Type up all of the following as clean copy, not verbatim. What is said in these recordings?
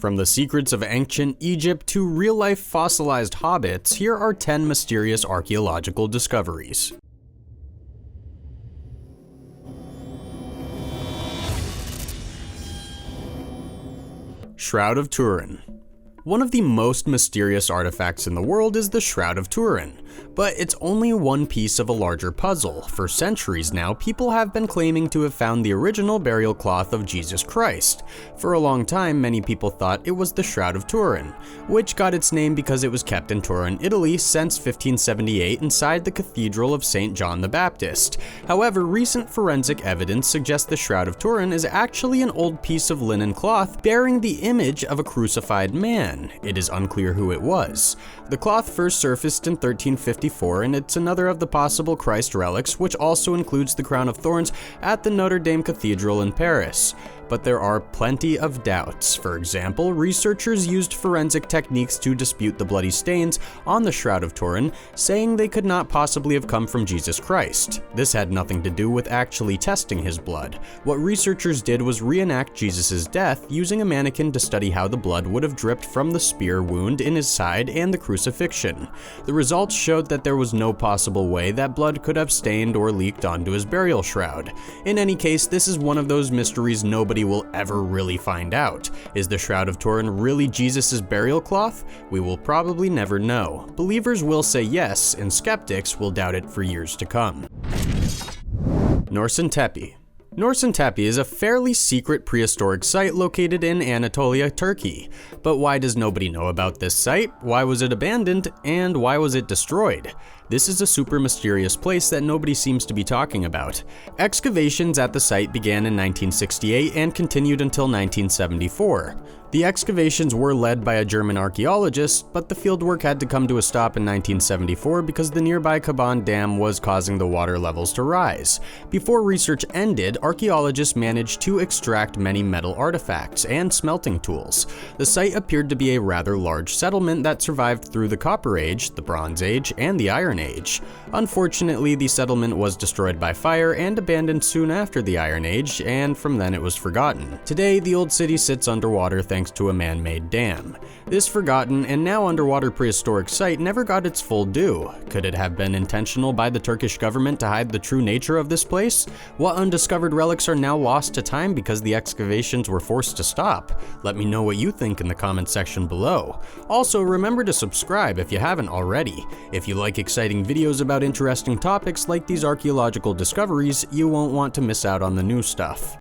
From the secrets of ancient Egypt to real-life fossilized hobbits, here are 10 mysterious archaeological discoveries. Shroud of Turin. One of the most mysterious artifacts in the world is the Shroud of Turin, but it's only one piece of a larger puzzle. For centuries now, people have been claiming to have found the original burial cloth of Jesus Christ. For a long time, many people thought it was the Shroud of Turin, which got its name because it was kept in Turin, Italy since 1578 inside the Cathedral of St. John the Baptist. However, recent forensic evidence suggests the Shroud of Turin is actually an old piece of linen cloth bearing the image of a crucified man. It is unclear who it was. The cloth first surfaced in 1354, and it's another of the possible Christ relics, which also includes the crown of thorns at the Notre Dame Cathedral in Paris. But there are plenty of doubts. For example, researchers used forensic techniques to dispute the bloody stains on the Shroud of Turin, saying they could not possibly have come from Jesus Christ. This had nothing to do with actually testing his blood. What researchers did was reenact Jesus' death using a mannequin to study how the blood would have dripped from the spear wound in his side and the crucifixion. The results showed that there was no possible way that blood could have stained or leaked onto his burial shroud. In any case, this is one of those mysteries nobody will ever really find out. Is the Shroud of Turin really Jesus' burial cloth? We will probably never know. Believers will say yes, and skeptics will doubt it for years to come. Norsuntepe. Norsuntepe is a fairly secret prehistoric site located in Anatolia, Turkey. But why does nobody know about this site? Why was it abandoned? And why was it destroyed? This is a super mysterious place that nobody seems to be talking about. Excavations at the site began in 1968 and continued until 1974. The excavations were led by a German archaeologist, but the fieldwork had to come to a stop in 1974 because the nearby Kaban Dam was causing the water levels to rise. Before research ended, archaeologists managed to extract many metal artifacts and smelting tools. The site appeared to be a rather large settlement that survived through the Copper Age, the Bronze Age, and the Iron Age. Unfortunately, the settlement was destroyed by fire and abandoned soon after the Iron Age, and from then it was forgotten. Today, the old city sits underwater thanks to a man-made dam. This forgotten and now underwater prehistoric site never got its full due. Could it have been intentional by the Turkish government to hide the true nature of this place? What undiscovered relics are now lost to time because the excavations were forced to stop? Let me know what you think in the comment section below. Also, remember to subscribe if you haven't already. If you like exciting videos about interesting topics like these archaeological discoveries, you won't want to miss out on the new stuff.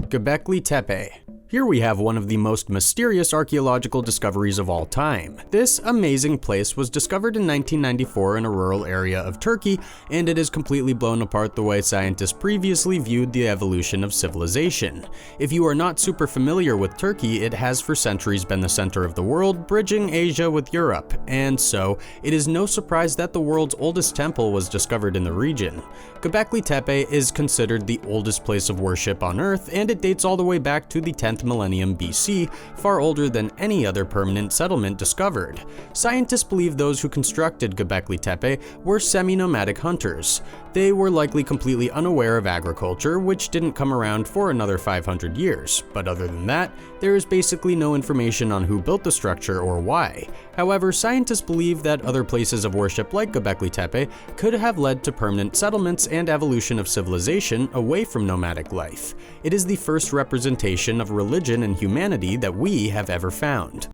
Gobekli Tepe. Here we have one of the most mysterious archaeological discoveries of all time. This amazing place was discovered in 1994 in a rural area of Turkey, and it has completely blown apart the way scientists previously viewed the evolution of civilization. If you are not super familiar with Turkey, it has for centuries been the center of the world, bridging Asia with Europe, and so it is no surprise that the world's oldest temple was discovered in the region. Gobekli Tepe is considered the oldest place of worship on Earth, and it dates all the way back to the 10th millennium BC, far older than any other permanent settlement discovered. Scientists believe those who constructed Gobekli Tepe were semi-nomadic hunters. They were likely completely unaware of agriculture, which didn't come around for another 500 years. But other than that, there is basically no information on who built the structure or why. However, scientists believe that other places of worship like Gobekli Tepe could have led to permanent settlements and evolution of civilization away from nomadic life. It is the first representation of religion and humanity that we have ever found.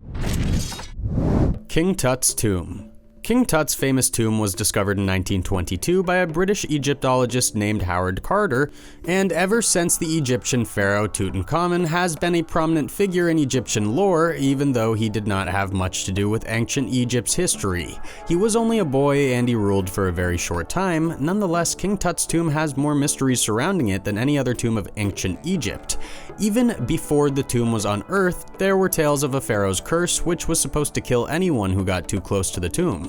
King Tut's tomb. King Tut's famous tomb was discovered in 1922 by a British Egyptologist named Howard Carter, and ever since the Egyptian pharaoh Tutankhamun has been a prominent figure in Egyptian lore, even though he did not have much to do with ancient Egypt's history. He was only a boy and he ruled for a very short time. Nonetheless, King Tut's tomb has more mysteries surrounding it than any other tomb of ancient Egypt. Even before the tomb was unearthed, there were tales of a pharaoh's curse, which was supposed to kill anyone who got too close to the tomb.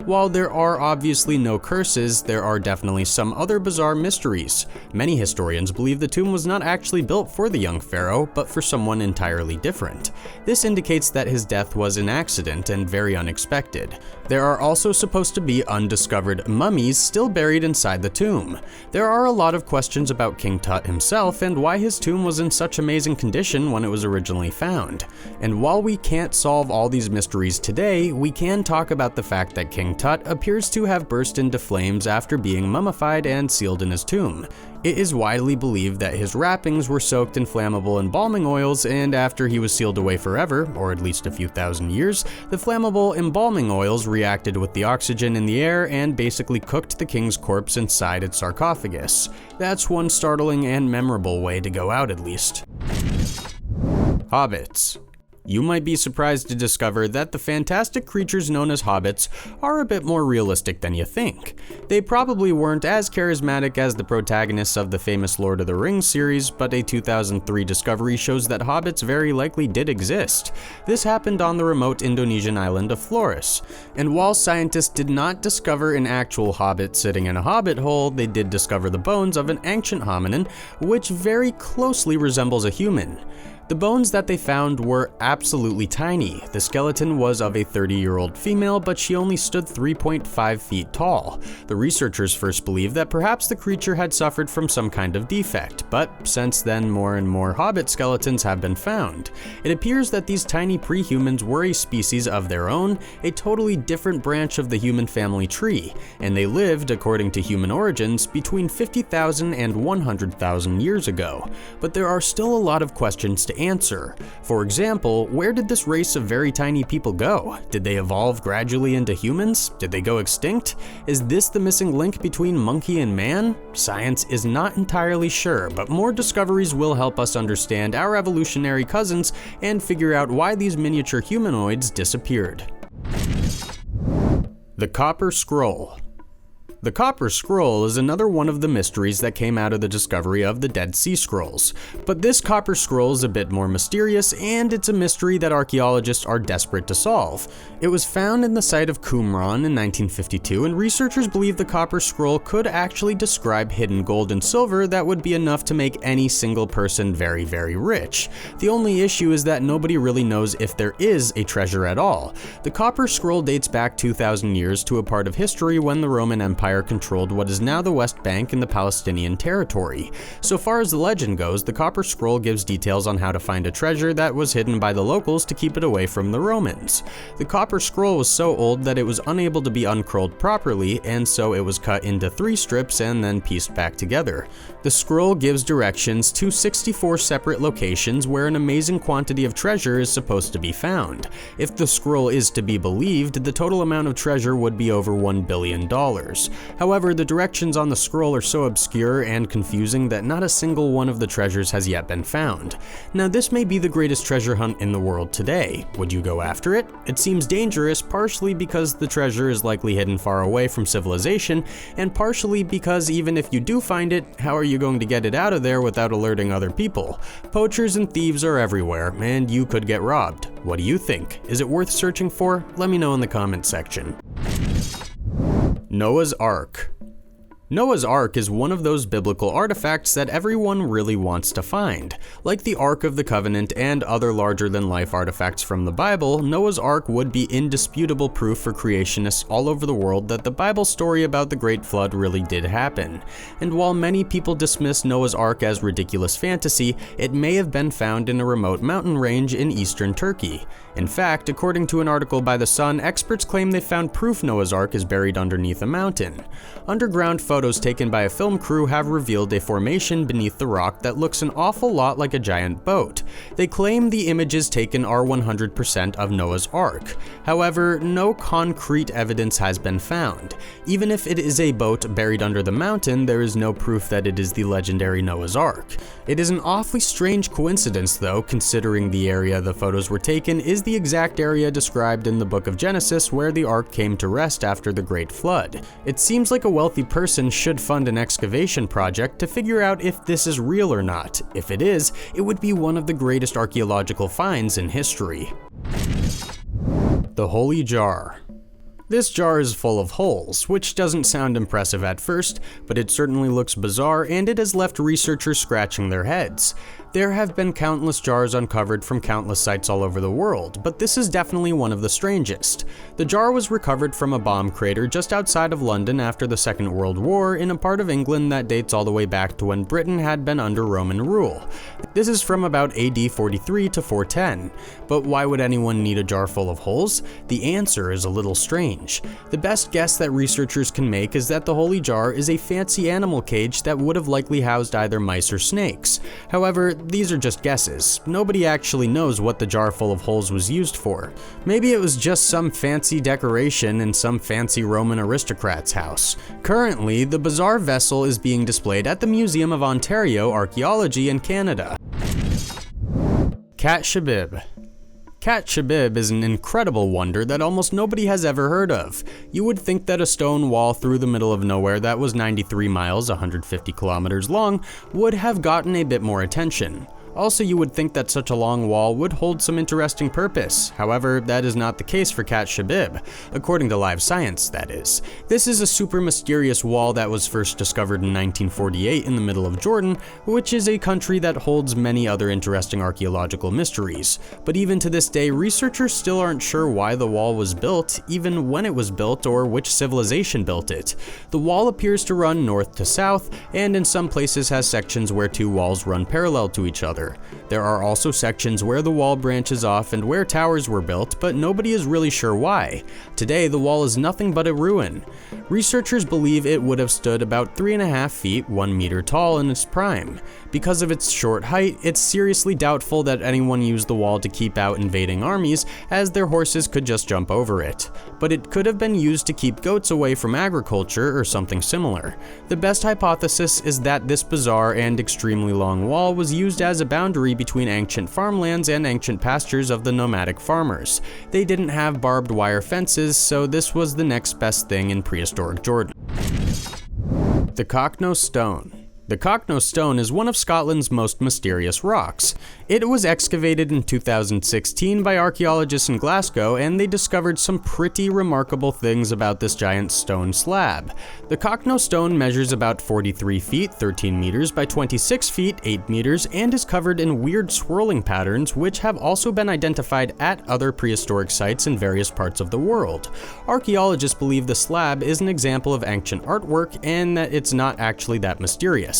While there are obviously no curses, there are definitely some other bizarre mysteries. Many historians believe the tomb was not actually built for the young pharaoh, but for someone entirely different. This indicates that his death was an accident and very unexpected. There are also supposed to be undiscovered mummies still buried inside the tomb. There are a lot of questions about King Tut himself and why his tomb was in such amazing condition when it was originally found. And while we can't solve all these mysteries today, we can talk about the fact that King Tut appears to have burst into flames after being mummified and sealed in his tomb. It is widely believed that his wrappings were soaked in flammable embalming oils, and after he was sealed away forever, or at least a few thousand years, the flammable embalming oils reacted with the oxygen in the air and basically cooked the king's corpse inside its sarcophagus. That's one startling and memorable way to go out, at least. Hobbits. You might be surprised to discover that the fantastic creatures known as hobbits are a bit more realistic than you think. They probably weren't as charismatic as the protagonists of the famous Lord of the Rings series, but a 2003 discovery shows that hobbits very likely did exist. This happened on the remote Indonesian island of Flores, and while scientists did not discover an actual hobbit sitting in a hobbit hole, they did discover the bones of an ancient hominin, which very closely resembles a human. The bones that they found were absolutely tiny. The skeleton was of a 30-year-old female, but she only stood 3.5 feet tall. The researchers first believed that perhaps the creature had suffered from some kind of defect, but since then more and more hobbit skeletons have been found. It appears that these tiny pre-humans were a species of their own, a totally different branch of the human family tree, and they lived, according to human origins, between 50,000 and 100,000 years ago. But there are still a lot of questions to answer. For example, where did this race of very tiny people go? Did they evolve gradually into humans? Did they go extinct? Is this the missing link between monkey and man? Science is not entirely sure, but more discoveries will help us understand our evolutionary cousins and figure out why these miniature humanoids disappeared. The Copper Scroll. The Copper Scroll is another one of the mysteries that came out of the discovery of the Dead Sea Scrolls. But this Copper Scroll is a bit more mysterious, and it's a mystery that archaeologists are desperate to solve. It was found in the site of Qumran in 1952, and researchers believe the Copper Scroll could actually describe hidden gold and silver that would be enough to make any single person very, very rich. The only issue is that nobody really knows if there is a treasure at all. The Copper Scroll dates back 2,000 years to a part of history when the Roman Empire controlled what is now the West Bank in the Palestinian territory. So far as the legend goes, the Copper Scroll gives details on how to find a treasure that was hidden by the locals to keep it away from the Romans. The Copper Scroll was so old that it was unable to be uncurled properly, and so it was cut into 3 strips and then pieced back together. The scroll gives directions to 64 separate locations where an amazing quantity of treasure is supposed to be found. If the scroll is to be believed, the total amount of treasure would be over $1 billion. However, the directions on the scroll are so obscure and confusing that not a single one of the treasures has yet been found. Now, this may be the greatest treasure hunt in the world today. Would you go after it? It seems dangerous, partially because the treasure is likely hidden far away from civilization, and partially because even if you do find it, how are you going to get it out of there without alerting other people? Poachers and thieves are everywhere, and you could get robbed. What do you think? Is it worth searching for? Let me know in the comments section. Noah's Ark. Noah's Ark is one of those biblical artifacts that everyone really wants to find. Like the Ark of the Covenant and other larger-than-life artifacts from the Bible, Noah's Ark would be indisputable proof for creationists all over the world that the Bible story about the Great Flood really did happen. And while many people dismiss Noah's Ark as ridiculous fantasy, it may have been found in a remote mountain range in eastern Turkey. In fact, according to an article by The Sun, experts claim they found proof Noah's Ark is buried underneath a mountain. Underground photos taken by a film crew have revealed a formation beneath the rock that looks an awful lot like a giant boat. They claim the images taken are 100% of Noah's Ark. However, no concrete evidence has been found. Even if it is a boat buried under the mountain, there is no proof that it is the legendary Noah's Ark. It is an awfully strange coincidence, though, considering the area the photos were taken is the exact area described in the book of Genesis where the Ark came to rest after the Great Flood. It seems like a wealthy person should fund an excavation project to figure out if this is real or not. If it is, it would be one of the greatest archaeological finds in history. The Holy Jar. This jar is full of holes, which doesn't sound impressive at first, but it certainly looks bizarre and it has left researchers scratching their heads. There have been countless jars uncovered from countless sites all over the world, but this is definitely one of the strangest. The jar was recovered from a bomb crater just outside of London after the Second World War in a part of England that dates all the way back to when Britain had been under Roman rule. This is from about AD 43 to 410. But why would anyone need a jar full of holes? The answer is a little strange. The best guess that researchers can make is that the holy jar is a fancy animal cage that would have likely housed either mice or snakes. However, these are just guesses. Nobody actually knows what the jar full of holes was used for. Maybe it was just some fancy decoration in some fancy Roman aristocrat's house. Currently, the bizarre vessel is being displayed at the Museum of Ontario Archaeology in Canada. Cat Shabib. Cat Shabib is an incredible wonder that almost nobody has ever heard of. You would think that a stone wall through the middle of nowhere that was 93 miles, 150 kilometers long, would have gotten a bit more attention. Also, you would think that such a long wall would hold some interesting purpose. However, that is not the case for Cat Shabib, according to Live Science, that is. This is a super mysterious wall that was first discovered in 1948 in the middle of Jordan, which is a country that holds many other interesting archaeological mysteries. But even to this day, researchers still aren't sure why the wall was built, even when it was built, or which civilization built it. The wall appears to run north to south, and in some places has sections where two walls run parallel to each other. There are also sections where the wall branches off and where towers were built, but nobody is really sure why. Today, the wall is nothing but a ruin. Researchers believe it would have stood about 3.5 feet, 1 meter tall in its prime. Because of its short height, it's seriously doubtful that anyone used the wall to keep out invading armies, as their horses could just jump over it. But it could have been used to keep goats away from agriculture or something similar. The best hypothesis is that this bizarre and extremely long wall was used as a boundary between ancient farmlands and ancient pastures of the nomadic farmers. They didn't have barbed wire fences, so this was the next best thing in prehistoric Jordan. The Cocknow Stone. The Cocknow Stone is one of Scotland's most mysterious rocks. It was excavated in 2016 by archaeologists in Glasgow, and they discovered some pretty remarkable things about this giant stone slab. The Cocknow Stone measures about 43 feet, 13 meters by 26 feet, 8 meters, and is covered in weird swirling patterns which have also been identified at other prehistoric sites in various parts of the world. Archaeologists believe the slab is an example of ancient artwork and that it's not actually that mysterious.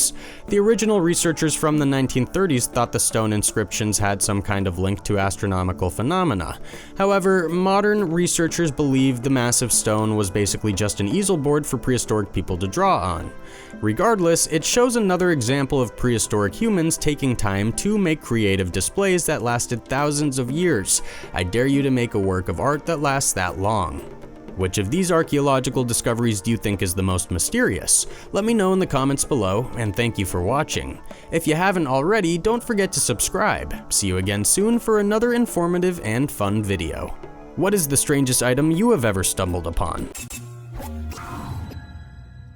The original researchers from the 1930s thought the stone inscriptions had some kind of link to astronomical phenomena. However, modern researchers believe the massive stone was basically just an easel board for prehistoric people to draw on. Regardless, it shows another example of prehistoric humans taking time to make creative displays that lasted thousands of years. I dare you to make a work of art that lasts that long. Which of these archaeological discoveries do you think is the most mysterious? Let me know in the comments below, and thank you for watching. If you haven't already, don't forget to subscribe. See you again soon for another informative and fun video. What is the strangest item you have ever stumbled upon?